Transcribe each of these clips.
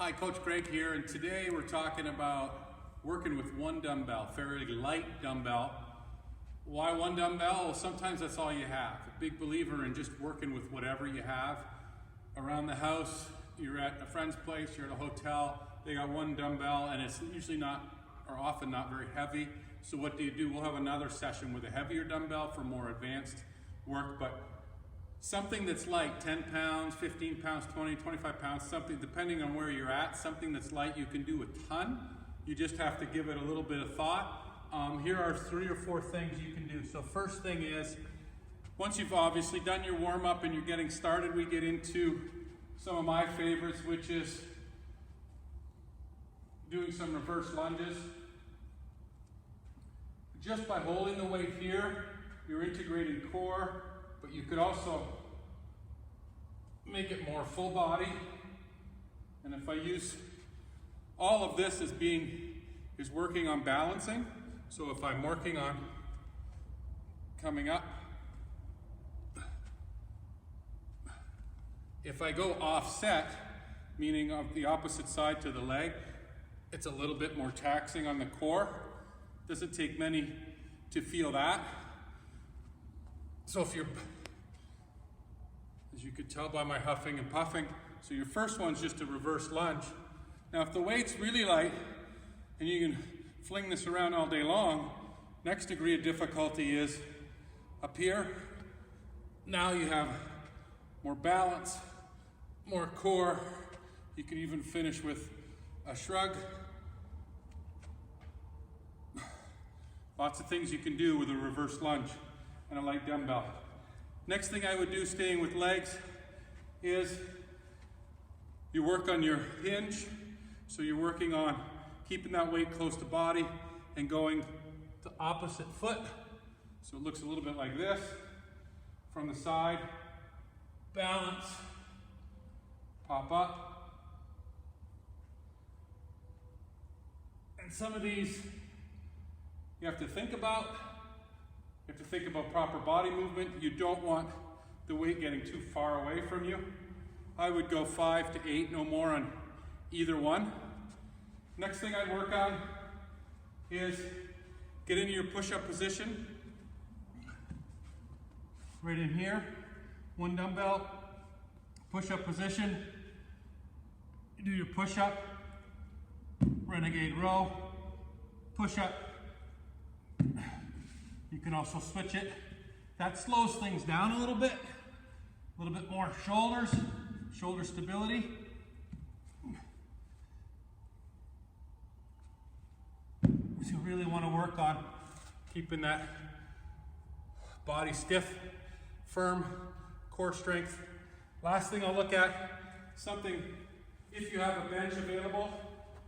Hi, Coach Greg here, and today we're talking about working with one dumbbell, fairly light dumbbell. Why one dumbbell? Well, sometimes that's all you have. A big believer in just working with whatever you have. Around the house, you're at a friend's place, you're at a hotel, they got one dumbbell, and it's usually not, or often not very heavy. So what do? We'll have another session with a heavier dumbbell for more advanced work, but something that's light, 10 pounds, 15 pounds, 20, 25 pounds, something, depending on where you're at, something that's light you can do a ton. You just have to give it a little bit of thought. Here are 3 or 4 things you can do. So first thing is, once you've obviously done your warm up and you're getting started, we get into some of my favorites, which is doing some reverse lunges. Just by holding the weight here, you're integrating core, but you could also make it more full body. And if I use all of this as working on balancing. So if I'm working on coming up, if I go offset, meaning of the opposite side to the leg, it's a little bit more taxing on the core. Doesn't take many to feel that. So if you're, as you could tell by my huffing and puffing, so your first one's just a reverse lunge. Now if the weight's really light and you can fling this around all day long, next degree of difficulty is up here. Now you have more balance, more core. You can even finish with a shrug. Lots of things you can do with a reverse lunge and a light dumbbell. Next thing I would do, staying with legs, is you work on your hinge. So you're working on keeping that weight close to body and going to opposite foot. So it looks a little bit like this. From the side, balance, pop up. And some of these you have to think about. You have to think about proper body movement. You don't want the weight getting too far away from you. I would go 5 to 8, no more on either one. Next thing I'd work on is get into your push-up position. Right in here, one dumbbell, push-up position. You do your push-up, renegade row, push-up. You can also switch it. That slows things down a little bit more shoulders, shoulder stability. So you really want to work on keeping that body stiff, firm, core strength. Last thing I'll look at, something, if you have a bench available,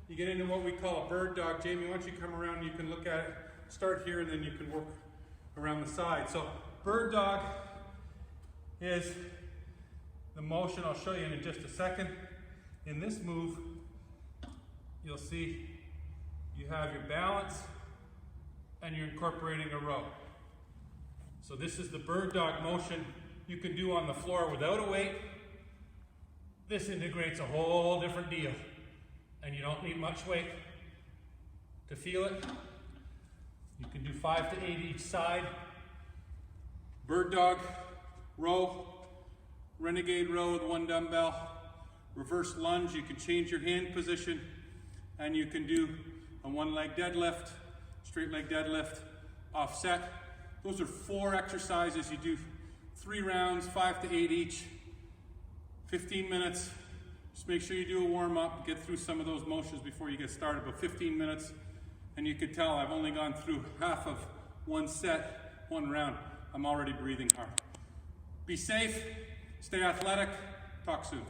you get into what we call a bird dog. Jamie, once you come around, you can look at it. Start here and then you can work around the side. So bird dog is the motion I'll show you in just a second. In this move, you'll see you have your balance and you're incorporating a row. So this is the bird dog motion you can do on the floor without a weight. This integrates a whole different deal and you don't need much weight to feel it. You can do 5 to 8 each side. Bird dog, row, renegade row with one dumbbell, reverse lunge. You can change your hand position and you can do a one leg deadlift, straight leg deadlift, offset. Those are 4 exercises. You do 3 rounds, 5 to 8 each, 15 minutes. Just make sure you do a warm up, get through some of those motions before you get started, but 15 minutes. And you can tell I've only gone through half of one set, one round. I'm already breathing hard. Be safe, stay athletic, talk soon.